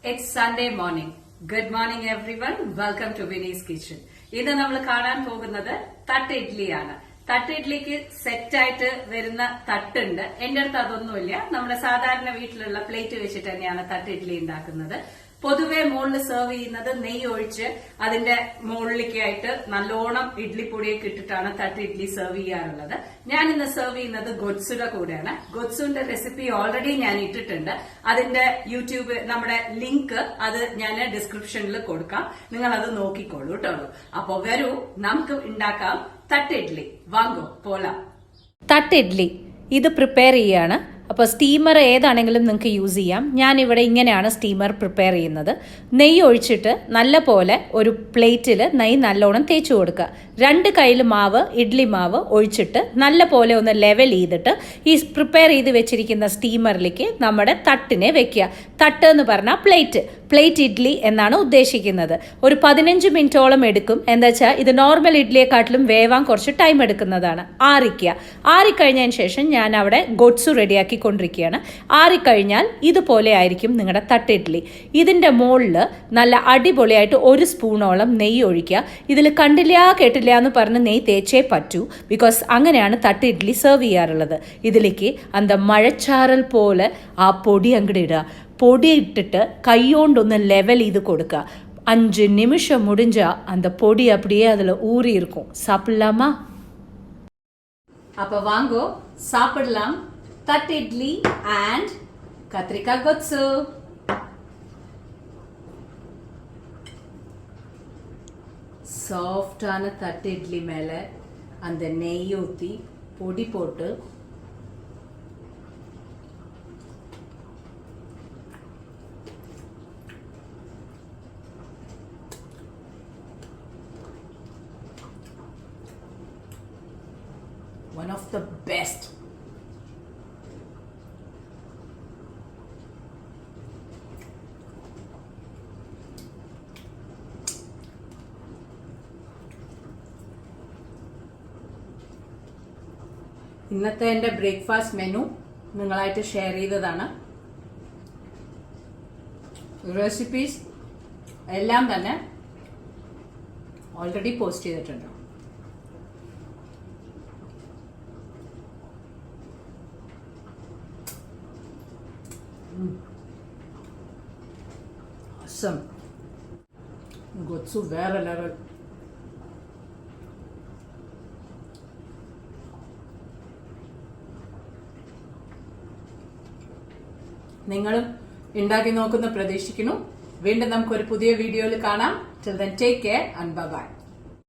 It's Sunday morning. Good morning everyone. Welcome to Vinny's Kitchen. ഇന്ന് നമ്മൾ കാണാൻ പോകുന്നത് തട്ട് ഇഡ്ലിയാണ്. തട്ട് ഇഡ്ലിക്ക് സെറ്റ് ആയിട്ട് വരുന്ന തട്ടുണ്ട്. എന്റെ അടുത്ത് അതൊന്നുമില്ല. നമ്മുടെ സാധാരണ വീട്ടിലുള്ള പ്ലേറ്റ് വെച്ചിട്ട് തന്നെയാണ് തട്ട് ഇഡ്ലി ഉണ്ടാക്കുന്നത്. പൊതുവെ മുകളിൽ സെർവ് ചെയ്യുന്നത് നെയ്യ് ഒഴിച്ച് അതിന്റെ മുകളിലേക്കായിട്ട് നല്ലോണം ഇഡ്ലിപ്പൊടിയൊക്കെ ഇട്ടിട്ടാണ് തട്ട് ഇഡ്ലി സെർവ് ചെയ്യാറുള്ളത്. ഞാൻ ഇന്ന് സെർവ് ചെയ്യുന്നത് ഗൊഡ്സുടെ കൂടെയാണ്. ഗൊഡ്സുന്റെ റെസിപ്പി ഓൾറെഡി ഞാൻ ഇട്ടിട്ടുണ്ട്. അതിന്റെ യൂട്യൂബ് നമ്മുടെ ലിങ്ക് അത് ഞാൻ ഡിസ്ക്രിപ്ഷനിൽ കൊടുക്കാം. നിങ്ങൾ അത് നോക്കിക്കോളൂ കേട്ടോ. അപ്പൊ വരൂ, നമുക്ക് ഉണ്ടാക്കാം തട്ട് ഇഡ്ലി. വാങ്ങോ പോലാം. തട്ട് ഇഡ്ലി ഇത് പ്രിപ്പയർ ചെയ്യാണ്. അപ്പോൾ സ്റ്റീമർ ഏതാണെങ്കിലും നിങ്ങൾക്ക് യൂസ് ചെയ്യാം. ഞാനിവിടെ ഇങ്ങനെയാണ് സ്റ്റീമർ പ്രിപ്പയർ ചെയ്യുന്നത്. നെയ്യ് ഒഴിച്ചിട്ട് നല്ല പോലെ ഒരു പ്ലേറ്റിൽ നെയ്യ് നല്ലോണം തേച്ച് കൊടുക്കുക. 2 കയ്യിൽ മാവ് ഇഡ്ലി മാവ് ഒഴിച്ചിട്ട് നല്ല പോലെ ഒന്ന് ലെവൽ ചെയ്തിട്ട് ഈ പ്രിപ്പയർ ചെയ്ത് വെച്ചിരിക്കുന്ന സ്റ്റീമറിലേക്ക് നമ്മുടെ തട്ടിനെ വെക്കുക. തട്ട് എന്ന് പറഞ്ഞാൽ പ്ലേറ്റ് ഇഡ്ലി എന്നാണ് ഉദ്ദേശിക്കുന്നത്. ഒരു 15 മിനിറ്റോളം എടുക്കും. എന്താ വെച്ചാൽ ഇത് നോർമൽ ഇഡ്ലിയെക്കാട്ടിലും വേവാൻ കുറച്ച് ടൈം എടുക്കുന്നതാണ്. ആറിക്കഴിഞ്ഞതിന് ശേഷം ഞാൻ അവിടെ ഗൊഡ്സു റെഡിയാക്കി കൊണ്ടിരിക്കുകയാണ്. ആറിക്കഴിഞ്ഞാൽ ഇതുപോലെ ആയിരിക്കും നിങ്ങളുടെ തട്ട് ഇഡ്ലി. ഇതിൻ്റെ മുകളിൽ നല്ല അടിപൊളിയായിട്ട് 1 സ്പൂണോളം നെയ്യ് ഒഴിക്കുക. ഇതിൽ കണ്ടില്ല കേട്ടില്ല എന്ന് പറഞ്ഞ് നെയ്യ് തേച്ചേ പറ്റൂ. ബിക്കോസ് അങ്ങനെയാണ് തട്ട് ഇഡ്ലി സെർവ് ചെയ്യാറുള്ളത്. ഇതിലേക്ക് അന്ത മഴച്ചാറൽ പോലെ ആ പൊടി അങ്ങോട്ട് ഇടുക. പൊടി ഇട്ടിട്ട് കൈകൊണ്ടൊന്ന് ലെവൽ ചെയ്ത് കൊടുക്കുക. 5 നിമിഷം முடிஞ்சா அந்த பொடி அப்படியே அதில் ஊறி இருக்கும். சாப்பிடலாமா? அப்போ வாங்கோ சாப்பிடலாம். தட் இட்லி and கத்திரிக்காய் கொத்து. சாஃப்டான தட்டு இட்லி மேலே அந்த நெய் ஊற்றி பொடி போட்டு one of the best. ഇന്നത്തെ എൻ്റെ ബ്രേക്ക്ഫാസ്റ്റ് മെനു നിങ്ങളായിട്ട് ഷെയർ ചെയ്തതാണ്. റെസിപ്പീസ് എല്ലാം തന്നെ ഓൾറെഡി പോസ്റ്റ് ചെയ്തിട്ടുണ്ട്. awesome. ഗൊത്സു വേറെ ലെവൽ. നിങ്ങളും ഉണ്ടാക്കി നോക്കുന്ന പ്രതീക്ഷിക്കുന്നു. വീണ്ടും നമുക്കൊരു പുതിയ വീഡിയോയിൽ കാണാം. Till then, take care and bye bye.